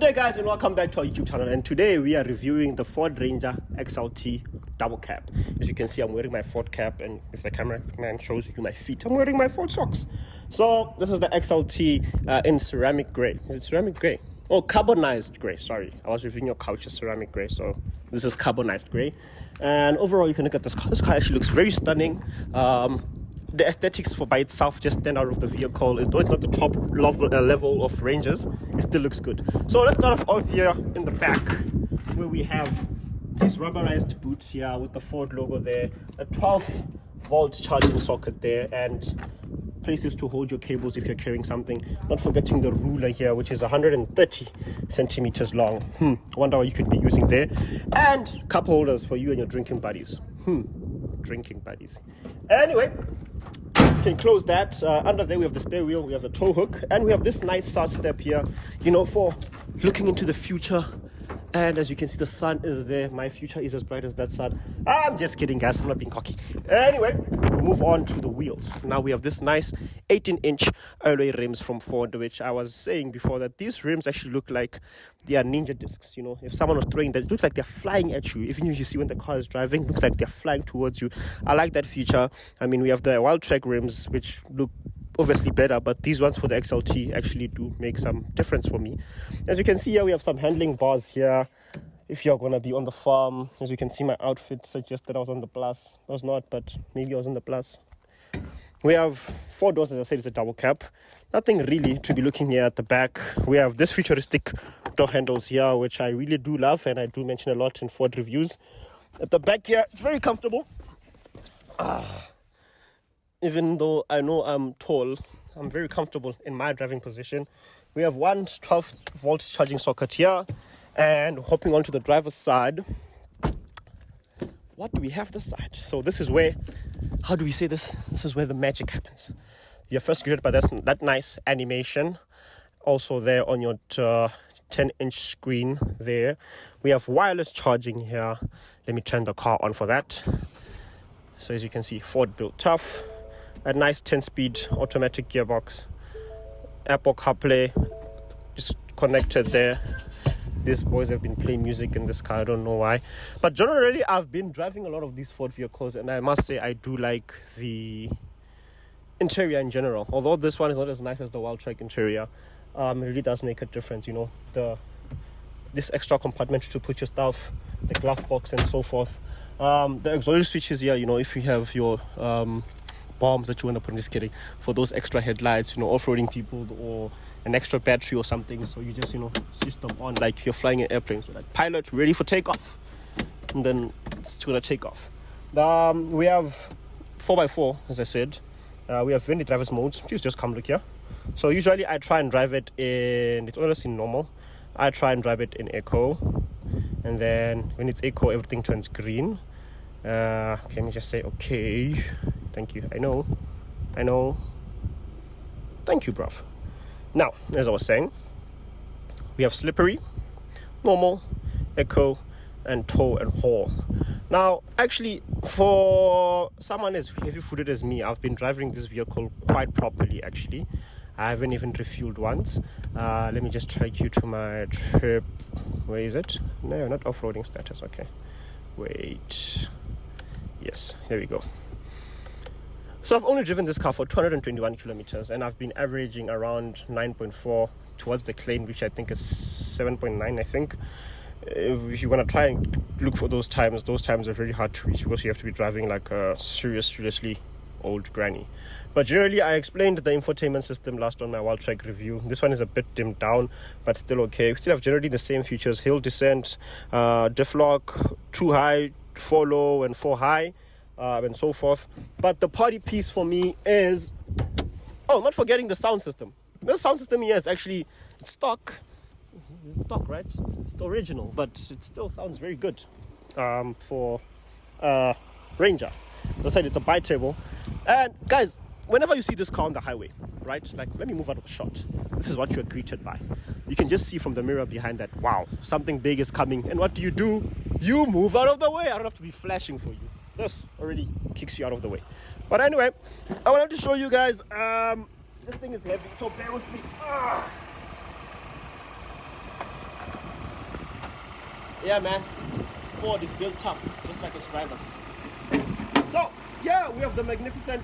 Good day guys and welcome back to our YouTube channel, and today we are reviewing the Ford Ranger XLT double cab. As you can see, I'm wearing my Ford cap, and if the cameraman shows you my feet, I'm wearing my Ford socks. So this is the XLT in ceramic grey. Is it ceramic grey? Oh, carbonized grey, sorry. I was reviewing your couch as ceramic grey, so this is carbonized grey. And overall you can look at this car. This car actually looks very stunning. The aesthetics for by itself just stand out of the vehicle. Though it's not the top level of Rangers, it still looks good. So let's start off here in the back, where we have these rubberized boots here with the Ford logo there, a 12-volt charging socket there, and places to hold your cables if you're carrying something. Not forgetting the ruler here, which is 130 centimeters long. I wonder what you could be using there. And cup holders for you and your drinking buddies. Drinking buddies. Anyway, can close that. Under there we have the spare wheel, we have the tow hook, and we have this nice side step here, you know, for looking into the future. And as you can see, the sun is there. My future is as bright as that sun. I'm just kidding, guys. I'm not being cocky. Anyway, we'll move on to the wheels. Now we have this nice 18-inch alloy rims from Ford, which I was saying before that these rims actually look like they are ninja discs. You know, if someone was throwing them, it looks like they're flying at you. Even if you see when the car is driving, it looks like they're flying towards you. I like that feature. I mean, we have the wild track rims, which look obviously better, but these ones for the XLT actually do make some difference for me. As you can see here, we have some handling bars here if you're gonna be on the farm. As you can see, my outfit suggests that I was on the plus. I was not, but maybe I was on the plus. We have 4 doors. As I said, it's a double cab. Nothing really to be looking here at the back. We have this futuristic door handles here, which I really do love, and I do mention a lot in Ford reviews. At the back here, it's very comfortable. Even though I know I'm tall, I'm very comfortable in my driving position. We have one 12-volt charging socket here, and hopping onto the driver's side, what do we have this side? So this is where, how do we say this? This is where the magic happens. You're first greeted by that nice animation, also there on your 10-inch screen there. We have wireless charging here. Let me turn the car on for that. So as you can see, Ford built tough. A nice 10-speed automatic gearbox. Apple CarPlay is connected there. These boys have been playing music in this car, I don't know why. But generally, I've been driving a lot of these Ford vehicles, and I must say I do like the interior in general. Although this one is not as nice as the wild track interior, it really does make a difference, you know. This extra compartment to put your stuff, the glove box and so forth. The auxiliary switches here, you know, if you have your bombs that you want to put in, just kidding, for those extra headlights, you know, off-roading people, or an extra battery or something, so you just, you know, switch them on like if you're flying an airplane. So like, pilot ready for takeoff, and then it's gonna take off. We have 4x4, as I said. We have many driver's modes. Please just come look here. So usually I try and drive it in, it's always in normal. I try and drive it in eco, and then when it's eco, everything turns green. Okay, let me just say okay. Thank you. I know. Thank you, bruv. Now, as I was saying, we have slippery, normal, eco, and tow and haul. Now, actually, for someone as heavy-footed as me, I've been driving this vehicle quite properly, actually. I haven't even refueled once. Let me just take you to my trip. Where is it? No, not off-roading status. Okay. Wait. Yes, here we go. So I've only driven this car for 221 kilometers, and I've been averaging around 9.4 towards the claim, which I think is 7.9, I think. If you want to try and look for those times are very hard to reach because you have to be driving like a seriously old granny. But generally, I explained the infotainment system last on my wild track review. This one is a bit dimmed down, but still okay. We still have generally the same features: hill descent, diff lock, 2 high, 4 low, and 4 high. And so forth. But the party piece for me is, not forgetting the sound system. The sound system here is actually, it's stock. It's stock, right? It's original, but it still sounds very good for Ranger. As I said, it's a bi-table. And guys, whenever you see this car on the highway, right? Like, let me move out of the shot. This is what you're greeted by. You can just see from the mirror behind that, wow, something big is coming. And what do? You move out of the way. I don't have to be flashing for you. This already kicks you out of the way. But anyway, I wanted to show you guys, this thing is heavy, so bear with me. Yeah, man. Ford is built tough, just like its drivers. So, yeah, we have the magnificent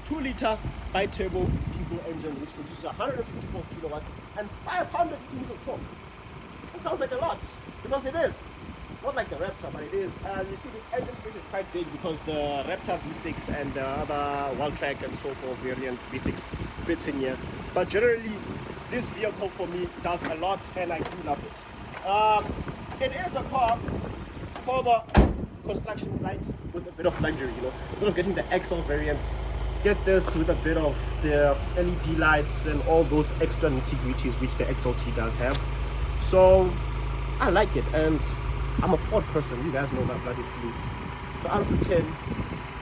2-liter bi-turbo diesel engine, which produces 154 kilowatts and 500 newtons of torque. That sounds like a lot, because it is. Not like the Raptor, but it is. And you see, this engine space is quite big because the Raptor V6 and the other Wildtrak and so forth variants V6 fits in here. But generally, this vehicle for me does a lot, and I do love it. It is a car for the construction site with a bit of luxury, you know. Instead of getting the XL variant, get this with a bit of the LED lights and all those extra nitty-gritties which the XLT does have. So I like it, and I'm a Ford person. You guys know my blood is blue. So out of 10,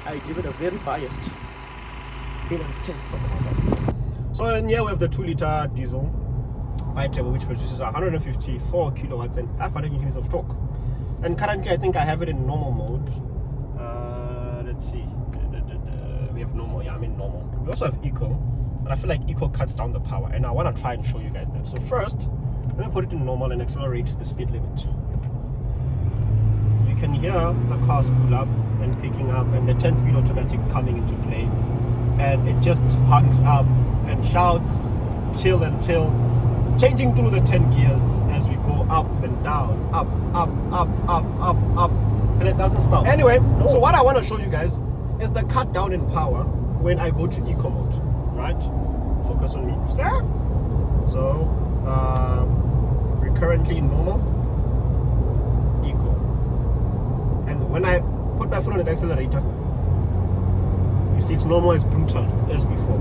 I give it a very biased 8 out of 10. So in here we have the 2-liter diesel bi-turbo, which produces 154 kilowatts and 500 newtons of torque. And currently I think I have it in normal mode. Let's see. We have normal. Yeah, I'm in normal. We also have eco, but I feel like eco cuts down the power, and I want to try and show you guys that. So first, let me put it in normal and accelerate to the speed limit. You can hear the cars pull up and picking up, and the 10-speed automatic coming into play, and it just hunks up and shouts till, changing through the 10 gears as we go up and down, up, and it doesn't stop. Anyway, so what I want to show you guys is the cut down in power when I go to eco mode, right? Focus on me, sir. So we're currently in normal, eco, and when I put my foot on the accelerator, you see it's normal as brutal as before.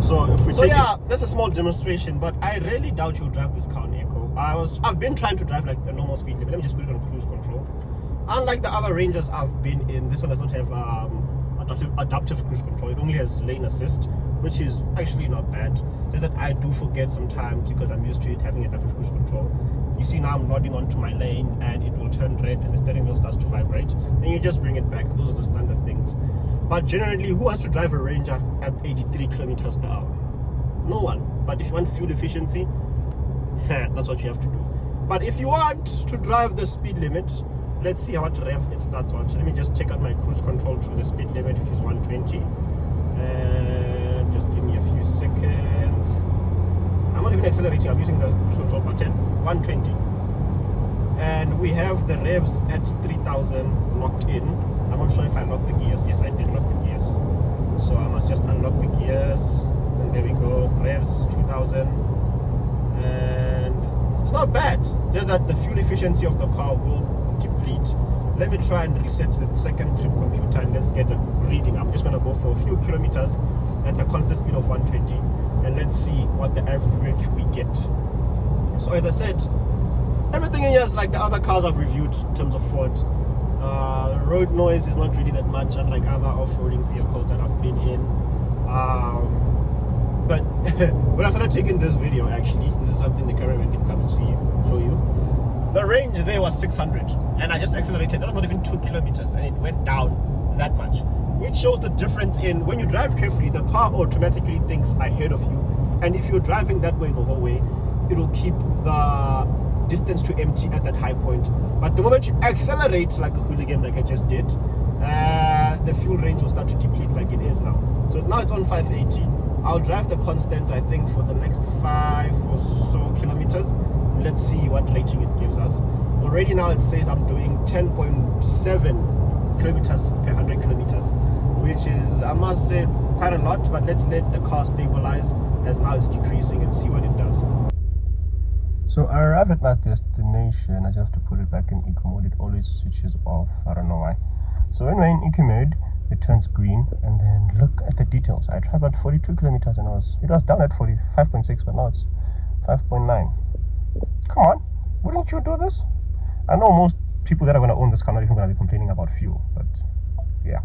So if we take that's a small demonstration, but I really doubt you'll drive this car on eco. I've been trying to drive like the normal speed limit. Let me just put it on cruise control. Unlike the other Rangers I've been in, this one does not have adaptive cruise control. It only has lane assist, which is actually not bad. Just that I do forget sometimes because I'm used to it having adaptive cruise control. You see now I'm nodding onto my lane and it will turn red and the steering wheel starts to vibrate. Then you just bring it back. Those are the standard things. But generally, who wants to drive a Ranger at 83 kilometers per hour? No one. But if you want fuel efficiency, that's what you have to do. But if you want to drive the speed limit, let's see what rev it starts on. So let me just take out my cruise control to the speed limit, which is 120. And just give me a few seconds. I'm not even accelerating, I'm using the cruise control button. 120. And we have the revs at 3000 locked in. I'm not sure if I locked the gears. Yes, I did lock the gears. So I must just unlock the gears. And there we go. Revs 2000. And it's not bad. It's just that the fuel efficiency of the car will deplete. Let me try and reset the second trip computer and let's get a reading. I'm just going to go for a few kilometers at the constant speed of 120. And let's see what the average we get. So as I said, everything in here is like the other cars I've reviewed in terms of Ford. Road noise is not really that much, unlike other off-roading vehicles that I've been in. But when I started taking this video, actually, this is something the cameraman can come and show you. The range there was 600, and I just accelerated. That was not even 2 kilometers, and it went down that much, which shows the difference in when you drive carefully, the car automatically thinks ahead of you, and if you're driving that way the whole way, it will keep the distance to empty at that high point. But the moment you accelerate like a hooligan, like I just did, the fuel range will start to deplete like it is now. So now it's on 580. I'll drive the constant, I think, for the next 5 or so kilometers. Let's see what rating it gives us. Already now it says I'm doing 10.7 kilometers per 100 kilometers, which is, I must say, quite a lot. But let's let the car stabilize as now it's decreasing and see what it does. So I arrived at my destination. I just have to put it back in eco mode. It always switches off. I don't know why. So when we're in eco mode, it turns green, and then look at the details. I tried about 42 kilometers and it was down at 45.6, but now it's 5.9. Come on, wouldn't you do this? I know most people that are going to own this car are not even going to be complaining about fuel, but yeah.